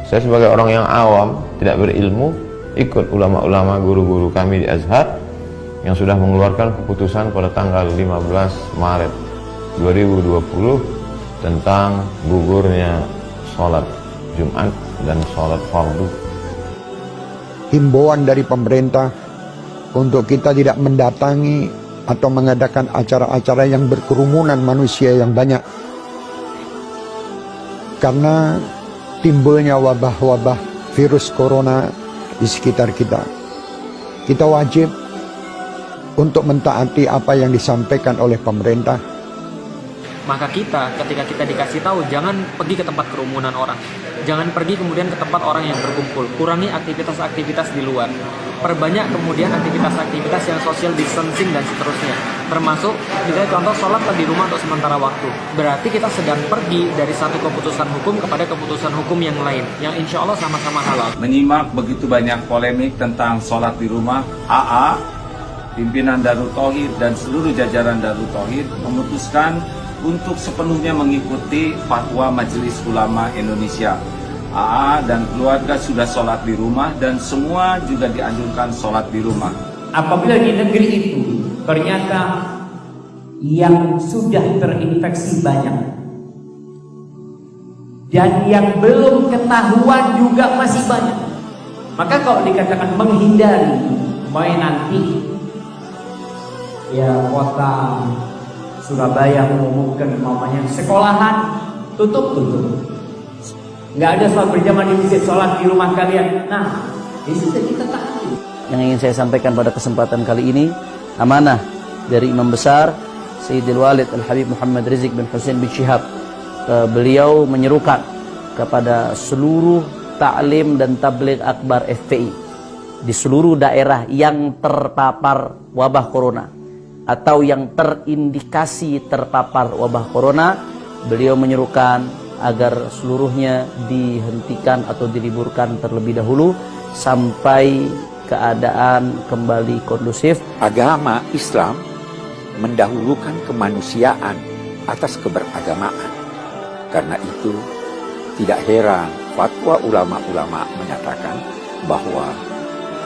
Saya sebagai orang yang awam, tidak berilmu, ikut ulama-ulama guru-guru kami di Azhar yang sudah mengeluarkan keputusan pada tanggal 15 Maret 2020 tentang gugurnya sholat Jumat dan sholat fardu. Himbauan dari pemerintah untuk kita tidak mendatangi atau mengadakan acara-acara yang berkerumunan manusia yang banyak, karena timbulnya wabah-wabah virus corona di sekitar kita. Kita wajib untuk mentaati apa yang disampaikan oleh pemerintah. Maka kita, ketika kita dikasih tahu, jangan pergi ke tempat kerumunan orang. Jangan pergi kemudian ke tempat orang yang berkumpul. Kurangi aktivitas-aktivitas di luar. Perbanyak kemudian aktivitas-aktivitas yang social distancing dan seterusnya. Termasuk, misalnya contoh, sholat di rumah untuk sementara waktu. Berarti kita sedang pergi dari satu keputusan hukum kepada keputusan hukum yang lain. Yang insya Allah sama-sama halal. Menyimak begitu banyak polemik tentang sholat di rumah, AA, pimpinan Darut Tauhid dan seluruh jajaran Darut Tauhid memutuskan untuk sepenuhnya mengikuti fatwa Majelis Ulama Indonesia. AA dan keluarga sudah sholat di rumah dan semua juga dianjurkan sholat di rumah. Apabila di negeri itu ternyata yang sudah terinfeksi banyak dan yang belum ketahuan juga masih banyak, maka kalau dikatakan menghindari, main nanti ya kota Surabaya mengumumkan umpamanya sekolahan tutup, nggak ada sholat berjamaah di masjid, sholat di rumah kalian. Nah, di situ kita tahu. Yang ingin saya sampaikan pada kesempatan kali ini, amanah dari Imam Besar Sayyidil Walid Al-Habib Muhammad Rizik bin Hussein bin Syihab. Beliau menyerukan kepada seluruh ta'lim dan tabligh akbar FPI di seluruh daerah yang terpapar wabah corona atau yang terindikasi terpapar wabah corona, beliau menyerukan agar seluruhnya dihentikan atau diliburkan terlebih dahulu sampai keadaan kembali kondusif. Agama Islam mendahulukan kemanusiaan atas keberagamaan. Karena itu tidak heran fatwa ulama-ulama menyatakan bahwa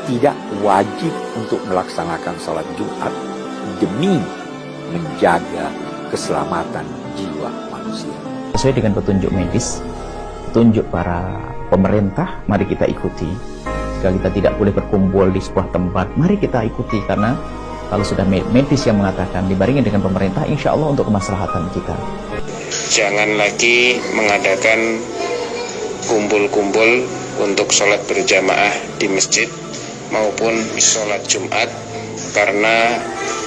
tidak wajib untuk melaksanakan sholat Jumat demi menjaga keselamatan jiwa manusia. Sesuai dengan petunjuk medis, petunjuk para pemerintah, mari kita ikuti. Jika kita tidak boleh berkumpul di sebuah tempat, mari kita ikuti, karena kalau sudah medis yang mengatakan dibarengi dengan pemerintah, insya Allah untuk kemaslahatan kita. Jangan lagi mengadakan kumpul-kumpul untuk sholat berjamaah di masjid maupun sholat Jumat, karena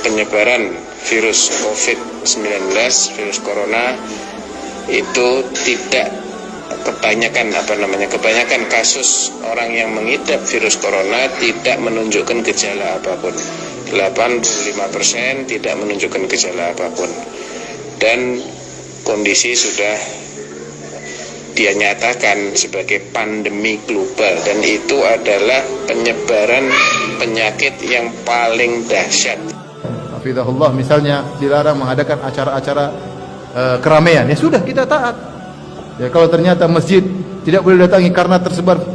penyebaran virus COVID-19, virus corona itu tidak kebanyakan kasus orang yang mengidap virus corona tidak menunjukkan gejala apapun. 85% tidak menunjukkan gejala apapun. Dan kondisi sudah dia nyatakan sebagai pandemi global, dan itu adalah penyebaran penyakit yang paling dahsyat. Hafizahullah, misalnya dilarang mengadakan acara-acara keramaian, ya sudah kita taat. Ya kalau ternyata masjid tidak boleh datangi karena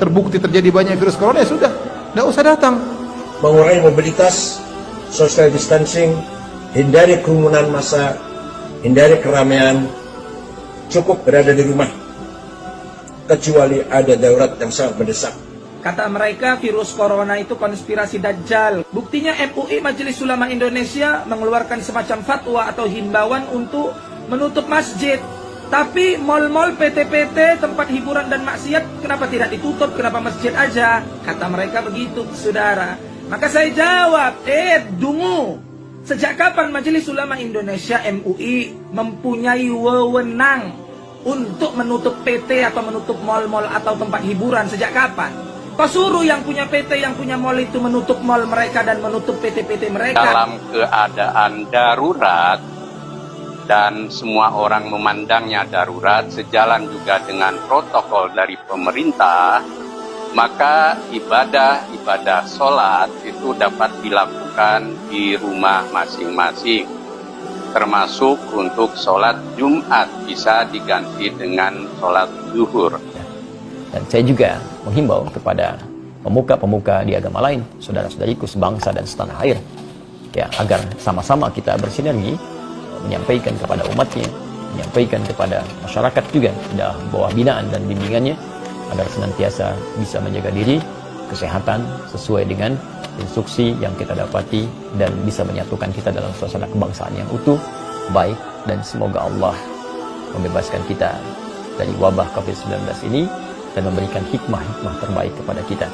terbukti terjadi banyak virus corona, ya sudah, tidak usah datang. Mengurangi mobilitas, social distancing, hindari kerumunan massa, hindari keramaian, cukup berada di rumah kecuali ada darurat yang sangat mendesak. Kata mereka virus corona itu konspirasi Dajjal. Buktinya MUI Majelis Ulama Indonesia mengeluarkan semacam fatwa atau himbauan untuk menutup masjid. Tapi mal-mal, PT-PT, tempat hiburan dan maksiat kenapa tidak ditutup? Kenapa masjid aja? Kata mereka begitu, saudara. Maka saya jawab, dungu. Sejak kapan Majelis Ulama Indonesia MUI mempunyai wewenang untuk menutup PT atau menutup mal-mal atau tempat hiburan? Sejak kapan? Kau suruh yang punya PT, yang punya mal itu menutup mal mereka dan menutup PT-PT mereka. Dalam keadaan darurat dan semua orang memandangnya darurat, sejalan juga dengan protokol dari pemerintah, maka ibadah sholat itu dapat dilakukan di rumah masing-masing. Termasuk untuk sholat Jumat bisa diganti dengan sholat zuhur. Dan saya juga menghimbau kepada pemuka-pemuka di agama lain, saudara-saudariku sebangsa dan setanah air, ya, agar sama-sama kita bersinergi menyampaikan kepada umatnya, menyampaikan kepada masyarakat juga dalam bawah binaan dan bimbingannya, agar senantiasa bisa menjaga diri, kesehatan sesuai dengan instruksi yang kita dapati, dan bisa menyatukan kita dalam suasana kebangsaan yang utuh, baik, dan semoga Allah membebaskan kita dari wabah COVID-19 ini dan memberikan hikmah-hikmah terbaik kepada kita.